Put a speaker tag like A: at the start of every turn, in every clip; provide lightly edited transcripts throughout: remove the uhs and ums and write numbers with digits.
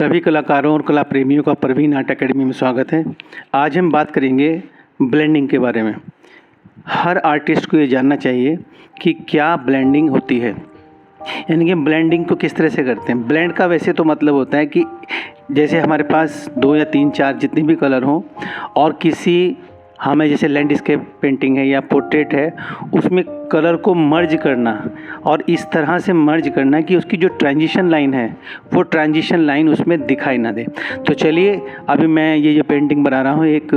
A: सभी कलाकारों और कला प्रेमियों का प्रवीण आर्ट एकेडमी में स्वागत है। आज हम बात करेंगे ब्लेंडिंग के बारे में। हर आर्टिस्ट को ये जानना चाहिए कि क्या ब्लेंडिंग होती है, यानी कि ब्लेंडिंग को किस तरह से करते हैं। ब्लेंड का वैसे तो मतलब होता है कि जैसे हमारे पास 2 या 3 4 जितने भी कलर हों और किसी हमें जैसे लैंडस्केप पेंटिंग है या पोर्ट्रेट है, उसमें कलर को मर्ज करना और इस तरह से मर्ज करना कि उसकी जो ट्रांजिशन लाइन है वो ट्रांजिशन लाइन उसमें दिखाई ना दे। तो चलिए, अभी मैं ये जो पेंटिंग बना रहा हूँ, एक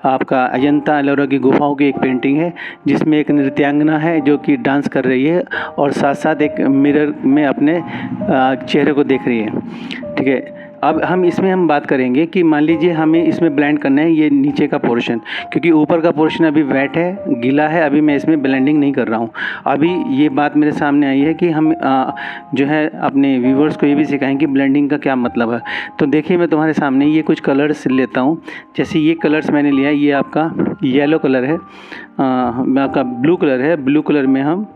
A: आपका अजंता एलोरा की गुफाओं की एक पेंटिंग है जिसमें एक नृत्यांगना है जो कि डांस कर रही है और साथ साथ एक मिरर में अपने चेहरे को देख रही है। ठीक है, अब हम बात करेंगे कि मान लीजिए हमें इसमें ब्लेंड करना है ये नीचे का पोर्शन, क्योंकि ऊपर का पोर्शन अभी वेट है, गीला है, अभी मैं इसमें ब्लेंडिंग नहीं कर रहा हूँ। अभी ये बात मेरे सामने आई है कि हम जो है अपने व्यूवर्स को ये भी सिखाएं कि ब्लेंडिंग का क्या मतलब है। तो देखिए, मैं तुम्हारे सामने ये कुछ कलर्स लेता हूँ। जैसे ये कलर्स मैंने लिया, ये आपका येलो कलर है, आपका ब्लू कलर है। ब्लू कलर में हम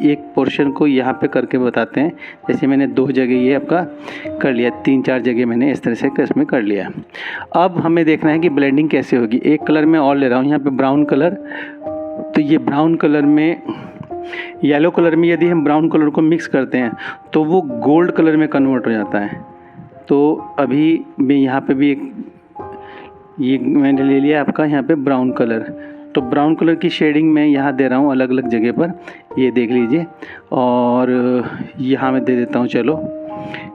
A: एक पोर्शन को यहाँ पे करके बताते हैं। जैसे मैंने 2 जगह ये आपका कर लिया, 3-4 जगह मैंने इस तरह से इसमें कर लिया। अब हमें देखना है कि ब्लेंडिंग कैसे होगी। एक कलर मैं और ले रहा हूँ यहाँ पे, ब्राउन कलर। तो ये ब्राउन कलर में, येलो कलर में यदि हम ब्राउन कलर को मिक्स करते हैं तो वो गोल्ड कलर में कन्वर्ट हो जाता है। तो अभी मैं यहाँ पे भी ये मैंने ले लिया आपका यहाँ पे ब्राउन कलर। तो ब्राउन कलर की शेडिंग मैं यहाँ दे रहा हूँ अलग अलग जगह पर, ये देख लीजिए। और यहाँ मैं दे देता हूँ। चलो,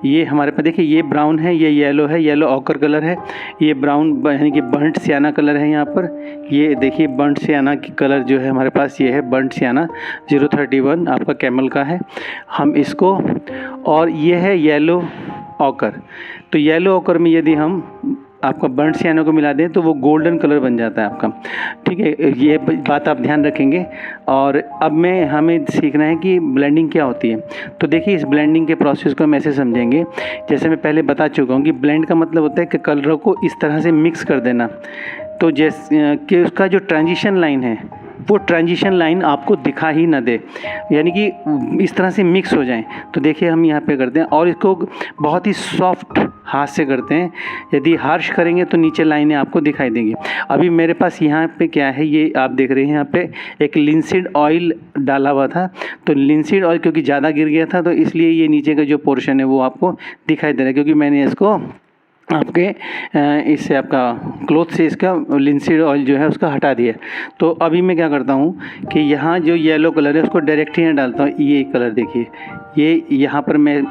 A: ये हमारे पास देखिए, ये ब्राउन है, ये येलो है, येलो ऑकर कलर है, ये ब्राउन यानी कि बर्न्ट सियाना कलर है यहाँ पर। ये देखिए बर्न्ट सियाना की कलर जो है हमारे पास, ये है बर्न्ट सियाना 031 आपका कैमल का है। हम इसको, और ये है येलो ऑकर। तो येलो ऑकर में यदि हम आपका बर्न्ट सियाना को मिला दें तो वो गोल्डन कलर बन जाता है आपका। ठीक है, ये बात आप ध्यान रखेंगे। और अब हमें सीखना है कि ब्लेंडिंग क्या होती है। तो देखिए, इस ब्लेंडिंग के प्रोसेस को हम ऐसे समझेंगे, जैसे मैं पहले बता चुका हूँ कि ब्लेंड का मतलब होता है कि कलरों को इस तरह से मिक्स कर देना, तो जैसे कि उसका जो ट्रांजिशन लाइन है वो ट्रांजिशन लाइन आपको दिखा ही ना दे, यानी कि इस तरह से मिक्स हो जाएं। तो देखिए, हम यहाँ पे करते हैं और इसको बहुत ही सॉफ्ट हाथ से करते हैं। यदि हार्श करेंगे तो नीचे लाइनें आपको दिखाई देंगी। अभी मेरे पास यहाँ पे क्या है, ये आप देख रहे हैं, यहाँ पे एक लिंसीड ऑयल डाला हुआ था। तो लिंसीड ऑयल क्योंकि ज़्यादा गिर गया था तो इसलिए ये नीचे का जो पोर्शन है वो आपको दिखाई दे रहा है, क्योंकि मैंने इसको आपके इससे आपका क्लॉथ से इसका लिंसीड ऑयल जो है उसका हटा दिया। तो अभी मैं क्या करता हूँ कि यहाँ जो येलो कलर है उसको डायरेक्ट यहाँ डालता हूँ। ये कलर देखिए, ये यहाँ पर मैं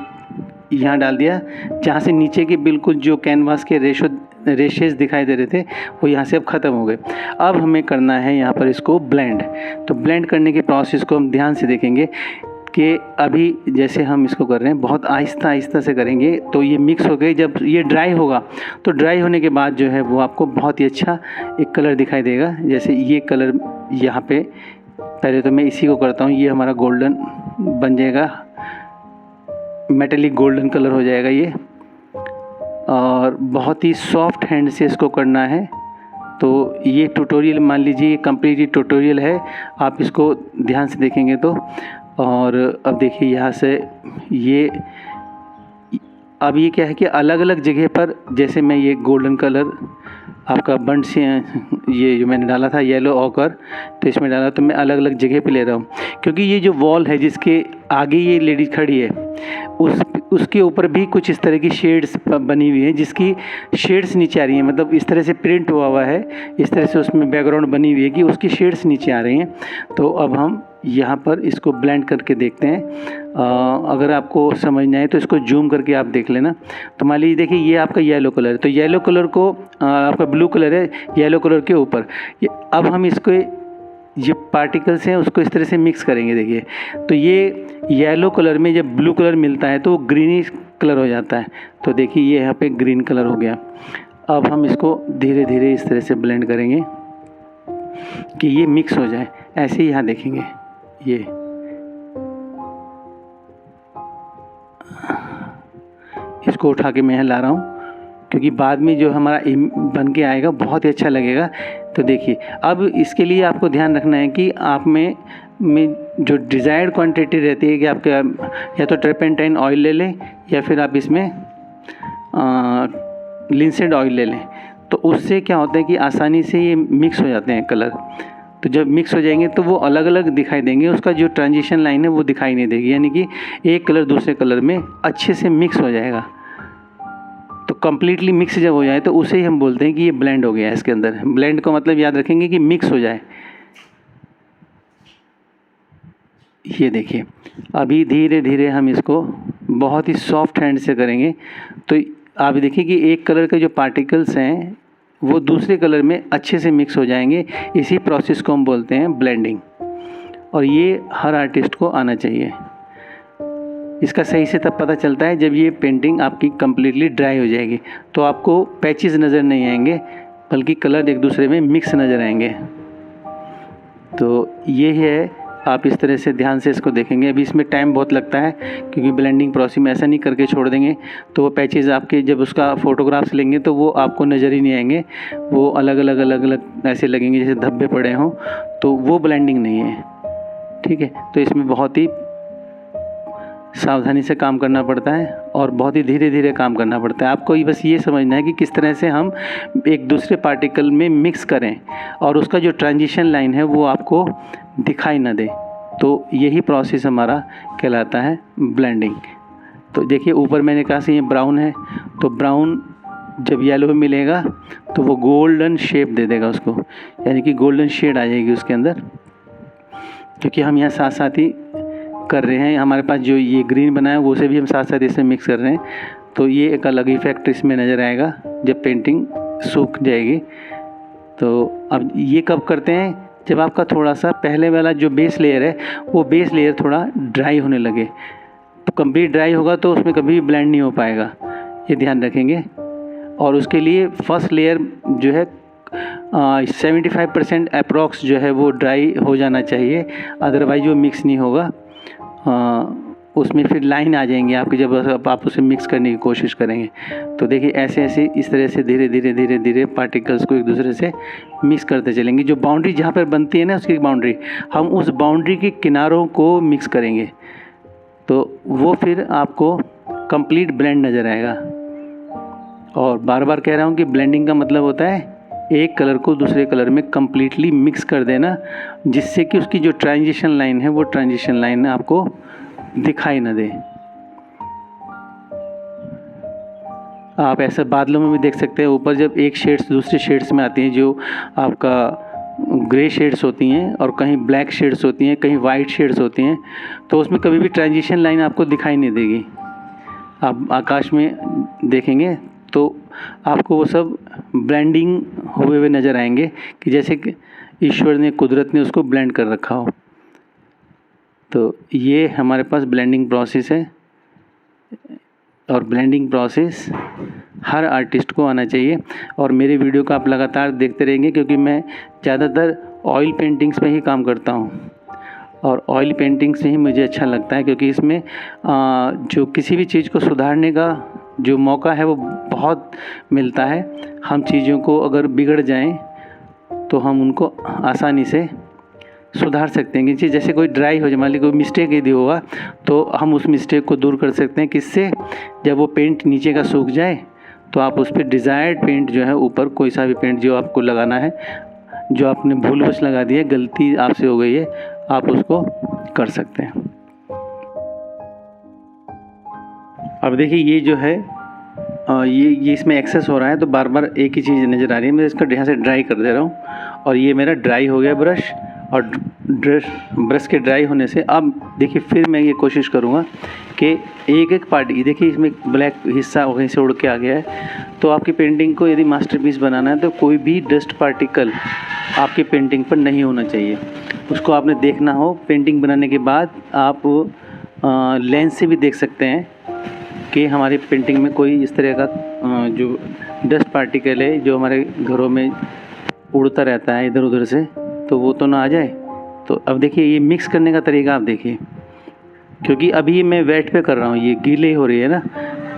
A: यहाँ डाल दिया, जहाँ से नीचे के बिल्कुल जो कैनवास के रेशेस दिखाई दे रहे थे वो यहाँ से अब ख़त्म हो गए। अब हमें करना है यहाँ पर इसको ब्लेंड। तो ब्लेंड करने के प्रोसेस को हम ध्यान से देखेंगे कि अभी जैसे हम इसको कर रहे हैं बहुत आहिस्ता आहिस्ता से करेंगे तो ये मिक्स हो गए। जब ये ड्राई होगा तो ड्राई होने के बाद जो है वो आपको बहुत ही अच्छा एक कलर दिखाई देगा। जैसे ये कलर यहाँ पे, पहले तो मैं इसी को करता हूँ, ये हमारा गोल्डन बन जाएगा, मेटेलिक गोल्डन कलर हो जाएगा ये। और बहुत ही सॉफ्ट हैंड से इसको करना है। तो ये ट्यूटोरियल मान लीजिए ये कंप्लीट ट्यूटोरियल है, आप इसको ध्यान से देखेंगे तो। और अब देखिए यहाँ से ये, अब ये क्या है कि अलग अलग जगह पर, जैसे मैं ये गोल्डन कलर आपका बंड से ये जो मैंने डाला था येलो ऑकर, तो इसमें डाला, तो मैं अलग अलग जगह पे ले रहा हूँ, क्योंकि ये जो वॉल है जिसके आगे ये लेडीज खड़ी है उसके ऊपर भी कुछ इस तरह की शेड्स बनी हुई है, जिसकी शेड्स नीचे आ रही हैं, मतलब इस तरह से प्रिंट हुआ है, इस तरह से उसमें बैकग्राउंड बनी हुई है कि उसकी शेड्स नीचे आ रही हैं। तो अब हम यहाँ पर इसको ब्लेंड करके देखते हैं। अगर आपको समझना है तो इसको जूम करके आप देख लेना। तो मान लीजिए देखिए, ये आपका येलो कलर है, तो येलो कलर को आपका ब्लू कलर है येलो कलर के ऊपर। अब हम इसको ये पार्टिकल्स हैं उसको इस तरह से मिक्स करेंगे। देखिए, तो ये येलो कलर में जब ब्लू कलर मिलता है तो वो ग्रीनिश कलर हो जाता है। तो देखिए, ये यहाँ पे ग्रीन कलर हो गया। अब हम इसको धीरे धीरे इस तरह से ब्लेंड करेंगे कि ये मिक्स हो जाए। ऐसे ही यहाँ देखेंगे, ये इसको उठा के मैं यहाँ ला रहा हूँ, क्योंकि बाद में जो हमारा बन के आएगा बहुत ही अच्छा लगेगा। तो देखिए, अब इसके लिए आपको ध्यान रखना है कि आप में जो डिज़ायर्ड क्वांटिटी रहती है कि आपके या तो टर्पेंटाइन ऑयल ले लें या फिर आप इसमें लिंसेंट ऑयल ले लें तो उससे क्या होता है कि आसानी से ये मिक्स हो जाते हैं कलर। तो जब मिक्स हो जाएंगे तो वो अलग अलग दिखाई देंगे, उसका जो ट्रांजिशन लाइन है वो दिखाई नहीं देगी, यानी कि एक कलर दूसरे कलर में अच्छे से मिक्स हो जाएगा। तो कम्प्लीटली मिक्स जब हो जाए तो उसे ही हम बोलते हैं कि ये ब्लेंड हो गया है। इसके अंदर ब्लेंड का मतलब याद रखेंगे कि मिक्स हो जाए। ये देखिए, अभी धीरे धीरे हम इसको बहुत ही सॉफ्ट हैंड से करेंगे तो आप देखिए कि एक कलर के जो पार्टिकल्स हैं वो दूसरे कलर में अच्छे से मिक्स हो जाएंगे। इसी प्रोसेस को हम बोलते हैं ब्लेंडिंग, और ये हर आर्टिस्ट को आना चाहिए। इसका सही से तब पता चलता है जब ये पेंटिंग आपकी कम्प्लीटली ड्राई हो जाएगी, तो आपको पैचेस नज़र नहीं आएंगे बल्कि कलर एक दूसरे में मिक्स नज़र आएंगे। तो ये है, आप इस तरह से ध्यान से इसको देखेंगे। अभी इसमें टाइम बहुत लगता है क्योंकि ब्लेंडिंग प्रोसेस में ऐसा नहीं करके छोड़ देंगे तो वो पैचेस आपके जब उसका फ़ोटोग्राफ्स लेंगे तो वो आपको नज़र ही नहीं आएंगे, वो अलग अलग ऐसे लगेंगे जैसे धब्बे पड़े हों, तो वो ब्लेंडिंग नहीं है। ठीक है, तो इसमें बहुत ही सावधानी से काम करना पड़ता है और बहुत ही धीरे धीरे काम करना पड़ता है। आपको बस ये समझना है कि किस तरह से हम एक दूसरे पार्टिकल में मिक्स करें और उसका जो ट्रांजिशन लाइन है वो आपको दिखाई ना दे। तो यही प्रोसेस हमारा कहलाता है ब्लेंडिंग। तो देखिए, ऊपर मैंने कहा से ये ब्राउन है, तो ब्राउन जब येलो में मिलेगा तो वो गोल्डन शेप दे देगा उसको, यानी कि गोल्डन शेड आ जाएगी उसके अंदर। क्योंकि हम यहाँ साथ साथ ही कर रहे हैं, हमारे पास जो ये ग्रीन बना है वो से भी हम साथ साथ इसमें मिक्स कर रहे हैं, तो ये एक अलग इफेक्ट इसमें नज़र आएगा जब पेंटिंग सूख जाएगी। तो अब ये कब करते हैं, जब आपका थोड़ा सा पहले वाला जो बेस लेयर है वो बेस लेयर थोड़ा ड्राई होने लगे। तो कंप्लीट ड्राई होगा तो उसमें कभी भी ब्लेंड नहीं हो पाएगा, ये ध्यान रखेंगे। और उसके लिए फर्स्ट लेयर जो है 75% अप्रॉक्स जो है वो ड्राई हो जाना चाहिए, अदरवाइज वो मिक्स नहीं होगा। उसमें फिर लाइन आ जाएंगी आपकी जब आप उसे मिक्स करने की कोशिश करेंगे। तो देखिए, ऐसे ऐसे इस तरह से धीरे धीरे पार्टिकल्स को एक दूसरे से मिक्स करते चलेंगे। जो बाउंड्री जहाँ पर बनती है ना, उसकी बाउंड्री, हम उस बाउंड्री के किनारों को मिक्स करेंगे तो वो फिर आपको कंप्लीट ब्लेंड नज़र आएगा। और बार बार कह रहा हूँ कि ब्लेंडिंग का मतलब होता है एक कलर को दूसरे कलर में कम्प्लीटली मिक्स कर देना, जिससे कि उसकी जो ट्रांजिशन लाइन है वो ट्रांजिशन लाइन आपको दिखाई न दे। आप ऐसा बादलों में भी देख सकते हैं, ऊपर जब एक शेड्स दूसरे शेड्स में आती हैं, जो आपका ग्रे शेड्स होती हैं और कहीं ब्लैक शेड्स होती हैं, कहीं वाइट शेड्स होती हैं, तो उसमें कभी भी ट्रांजिशन लाइन आपको दिखाई नहीं देगी। आप आकाश में देखेंगे तो आपको वो सब ब्लेंडिंग हुए हुए नज़र आएंगे कि जैसे कि ईश्वर ने, कुदरत ने उसको ब्लेंड कर रखा हो। तो ये हमारे पास ब्लेंडिंग प्रोसेस है, और ब्लेंडिंग प्रोसेस हर आर्टिस्ट को आना चाहिए। और मेरे वीडियो को आप लगातार देखते रहेंगे क्योंकि मैं ज़्यादातर ऑयल पेंटिंग्स में ही काम करता हूँ, और ऑयल पेंटिंग से ही मुझे अच्छा लगता है क्योंकि इसमें जो किसी भी चीज़ को सुधारने का जो मौका है वो बहुत मिलता है। हम चीज़ों को अगर बिगड़ जाएं तो हम उनको आसानी से सुधार सकते हैं। कि जैसे कोई ड्राई हो जाए, मान लीजिए कोई मिस्टेक यदि हुआ तो हम उस मिस्टेक को दूर कर सकते हैं। किससे? जब वो पेंट नीचे का सूख जाए तो आप उस पर डिज़ायर्ड पेंट जो है ऊपर कोई सा भी पेंट जो आपको लगाना है, जो आपने भूलवश लगा दिया, गलती आपसे हो गई है, आप उसको कर सकते हैं। अब देखिए, ये जो है ये इसमें एक्सेस हो रहा है तो बार बार एक ही चीज़ नज़र आ रही है। मैं इसको यहाँ से ड्राई कर दे रहा हूँ और ये मेरा ड्राई हो गया ब्रश। और ब्रश के ड्राई होने से अब देखिए फिर मैं ये कोशिश करूँगा कि एक एक पार्ट, देखिए इसमें ब्लैक हिस्सा वहीं से उड़ के आ गया है। तो आपकी पेंटिंग को यदि मास्टरपीस बनाना है तो कोई भी डस्ट पार्टिकल आपकी पेंटिंग पर नहीं होना चाहिए। उसको आपने देखना हो। पेंटिंग बनाने के बाद आप लेंस से भी देख सकते हैं कि हमारी पेंटिंग में कोई इस तरह का जो डस्ट पार्टिकल है जो हमारे घरों में उड़ता रहता है इधर उधर से, तो वो तो ना आ जाए। तो अब देखिए, ये मिक्स करने का तरीका आप देखिए, क्योंकि अभी मैं वेट पे कर रहा हूँ, ये गीले हो रही है ना,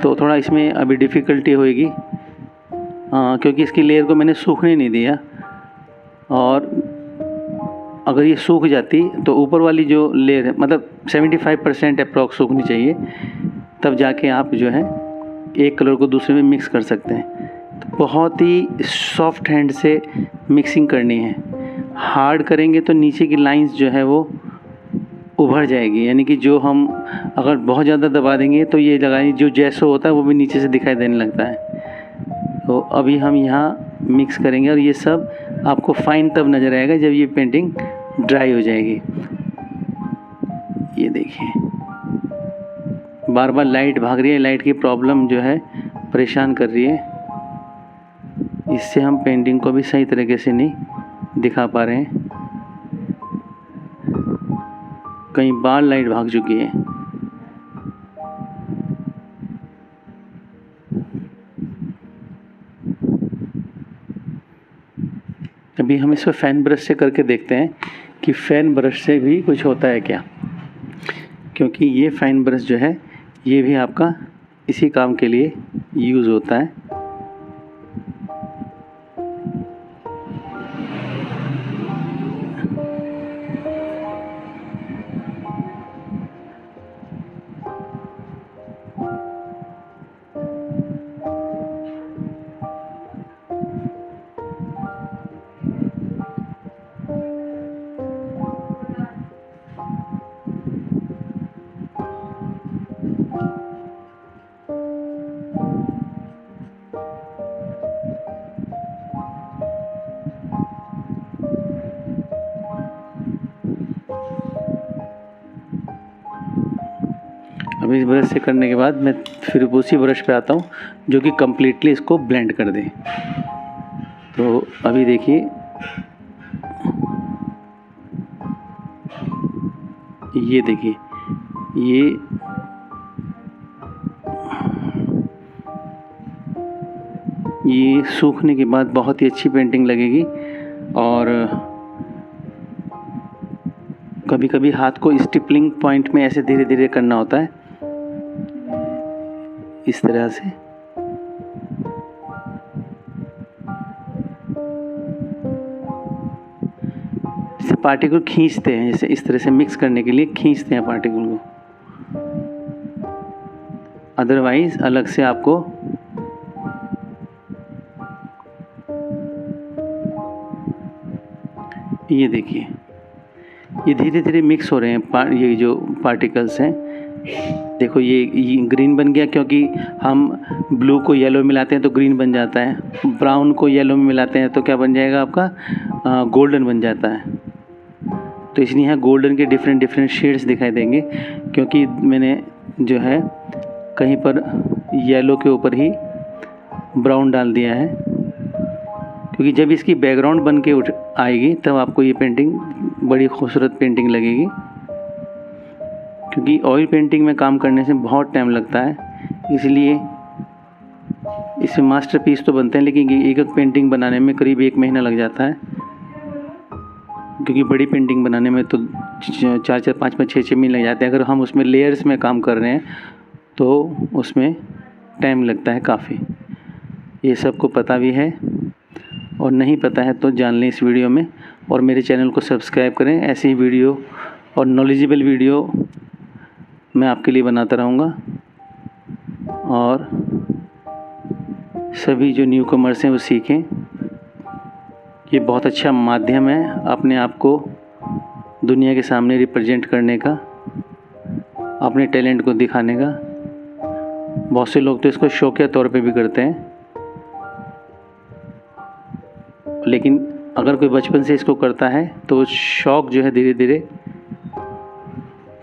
A: तो थोड़ा इसमें अभी डिफ़िकल्टी होएगी क्योंकि इसकी लेयर को मैंने सूखने नहीं दिया। और अगर ये सूख जाती तो ऊपर वाली जो लेयर है, मतलब 75% अप्रॉक्स सूखनी चाहिए, तब जाके आप जो है एक कलर को दूसरे में मिक्स कर सकते हैं। तो बहुत ही सॉफ्ट हैंड से मिक्सिंग करनी है। हार्ड करेंगे तो नीचे की लाइंस जो है वो उभर जाएगी, यानी कि जो हम अगर बहुत ज़्यादा दबा देंगे तो ये लगाएंगे जो जैसा होता है वो भी नीचे से दिखाई देने लगता है। तो अभी हम यहाँ मिक्स करेंगे और ये सब आपको फाइन तब नज़र आएगा जब ये पेंटिंग ड्राई हो जाएगी। ये देखिए बार बार लाइट भाग रही है, लाइट की प्रॉब्लम जो है परेशान कर रही है। इससे हम पेंटिंग को भी सही तरीके से नहीं दिखा पा रहे हैं। कई बार लाइट भाग चुकी है। अभी हम इसको फ़ैन ब्रश से करके देखते हैं कि फ़ैन ब्रश से भी कुछ होता है क्या, क्योंकि ये फ़ैन ब्रश जो है ये भी आपका इसी काम के लिए यूज़ होता है। अब इस ब्रश से करने के बाद मैं फिर उसी ब्रश पे आता हूँ जो कि कम्प्लीटली इसको ब्लेंड कर दे। तो अभी देखिए ये देखिए ये सूखने के बाद बहुत ही अच्छी पेंटिंग लगेगी। और कभी कभी हाथ को स्टिपलिंग पॉइंट में ऐसे धीरे धीरे करना होता है, इस तरह से। जैसे पार्टिकल खींचते हैं, जैसे इस तरह से मिक्स करने के लिए खींचते हैं पार्टिकल को, अदरवाइज अलग से आपको ये देखिए ये धीरे धीरे मिक्स हो रहे हैं। ये जो पार्टिकल्स हैं देखो ये ग्रीन बन गया, क्योंकि हम ब्लू को येलो मिलाते हैं तो ग्रीन बन जाता है, ब्राउन को येलो में मिलाते हैं तो क्या बन जाएगा आपका गोल्डन बन जाता है। तो इसलिए यहाँ गोल्डन के डिफरेंट डिफरेंट शेड्स दिखाई देंगे, क्योंकि मैंने जो है कहीं पर येलो के ऊपर ही ब्राउन डाल दिया है, क्योंकि जब इसकी बैकग्राउंड बन के उठ आएगी तब आपको ये पेंटिंग बड़ी खूबसूरत पेंटिंग लगेगी। क्योंकि ऑयल पेंटिंग में काम करने से बहुत टाइम लगता है, इसलिए इसमें मास्टरपीस तो बनते हैं लेकिन एक एक पेंटिंग बनाने में करीब 1 महीना लग जाता है। क्योंकि बड़ी पेंटिंग बनाने में तो 4-4, 5-5, 6-6 महीने लग जाते हैं। अगर हम उसमें लेयर्स में काम कर रहे हैं तो उसमें टाइम लगता है काफ़ी। ये सबको पता भी है, और नहीं पता है तो जान लें इस वीडियो में। और मेरे चैनल को सब्सक्राइब करें, ऐसी वीडियो और नॉलेजेबल वीडियो मैं आपके लिए बनाता रहूँगा। और सभी जो न्यू कमर्स हैं वो सीखें। ये बहुत अच्छा माध्यम है अपने आप को दुनिया के सामने रिप्रेजेंट करने का, अपने टैलेंट को दिखाने का। बहुत से लोग तो इसको शौकिया तौर पे भी करते हैं, लेकिन अगर कोई बचपन से इसको करता है तो शौक़ जो है धीरे धीरे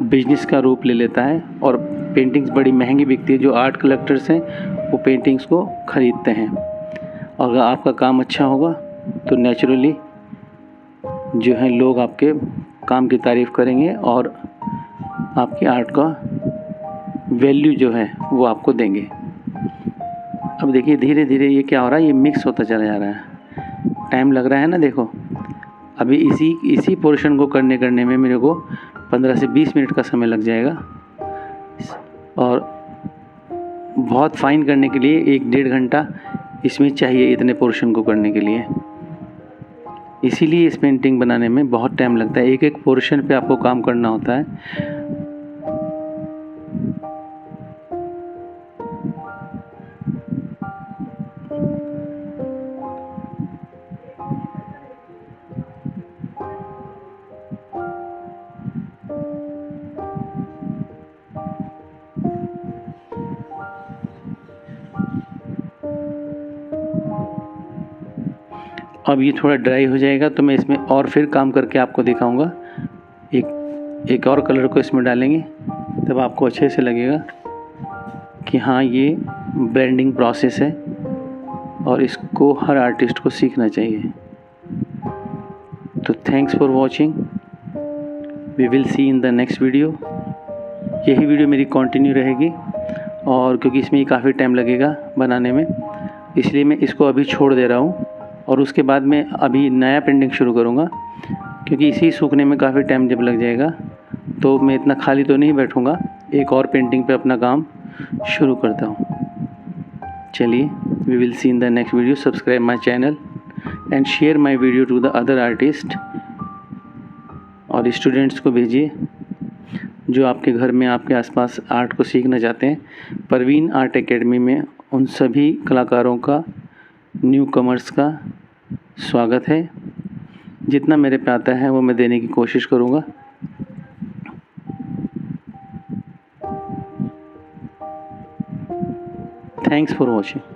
A: बिजनेस का रूप ले लेता है। और पेंटिंग्स बड़ी महंगी बिकती है। जो आर्ट कलेक्टर्स हैं वो पेंटिंग्स को ख़रीदते हैं। और अगर आपका काम अच्छा होगा तो नेचुरली जो है लोग आपके काम की तारीफ़ करेंगे और आपकी आर्ट का वैल्यू जो है वो आपको देंगे। अब देखिए धीरे धीरे ये क्या हो रहा है, ये मिक्स होता चला जा रहा है। टाइम लग रहा है ना, देखो अभी इसी पोर्शन को करने में मेरे को 15 से 20 मिनट का समय लग जाएगा। और बहुत फाइन करने के लिए 1-1.5 घंटा इसमें चाहिए, इतने पोर्शन को करने के लिए। इसीलिए इस पेंटिंग बनाने में बहुत टाइम लगता है। एक एक पोर्शन पे आपको काम करना होता है। अब ये थोड़ा ड्राई हो जाएगा तो मैं इसमें और फिर काम करके आपको दिखाऊंगा। एक और कलर को इसमें डालेंगे तब आपको अच्छे से लगेगा कि हाँ ये ब्लेंडिंग प्रोसेस है और इसको हर आर्टिस्ट को सीखना चाहिए। तो thanks for watching, we will see in the next video. यही वीडियो मेरी कंटिन्यू रहेगी और क्योंकि इसमें काफ़ी टाइम लगेगा बनाने में, इसलिए मैं इसको अभी छोड़ दे रहा हूँ और उसके बाद मैं अभी नया पेंटिंग शुरू करूँगा। क्योंकि इसी सूखने में काफ़ी टाइम जब लग जाएगा तो मैं इतना खाली तो नहीं बैठूँगा, एक और पेंटिंग पे अपना काम शुरू करता हूँ। चलिए, we will see in the next video. Subscribe my channel and share my video to the other artist, और स्टूडेंट्स को भेजिए जो आपके घर में आपके आसपास आर्ट को सीखना चाहते हैं। परवीन आर्ट एकेडमी में उन सभी कलाकारों का, न्यू कमर्स का स्वागत है। जितना मेरे पे आता है वो मैं देने की कोशिश करूँगा। Thanks for watching.